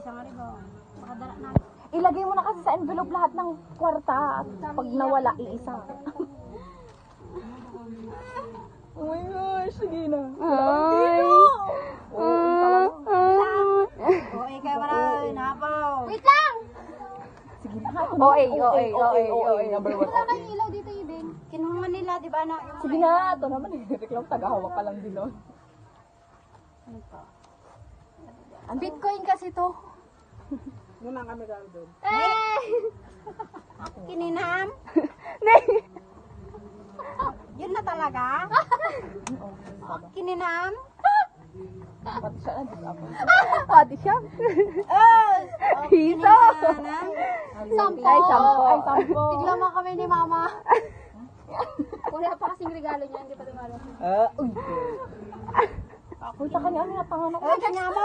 isang ribo. Makadala na. Ilagay mo na kasi sa envelope lahat ng kwarta at pag nawala, iisa. Oh my gosh, sige na. Ay. O, ikaw maray, napaw. Wait lang! Sige na. OA. Number one, Wala OA. kayong ilaw dito, Ibeng. Kinuha nila, di ba na? Yung Sige na, ito naman eh. Reklam, tagahawak ka lang din, no? Bitcoin kasi to. Munang kami lang doon. Eh! kininam. Yun na talaga? Kininam? Pati siya na, di ba? Pati siya. Hiso. Sampo. Ay, sampo. Ay, sampo. Tiglaman kami ni Mama. Wala pa kasing regalo niya, hindi pa dumalo. Uy. Punta ka niya, ano na pangalan ko? Ay, kanya mo?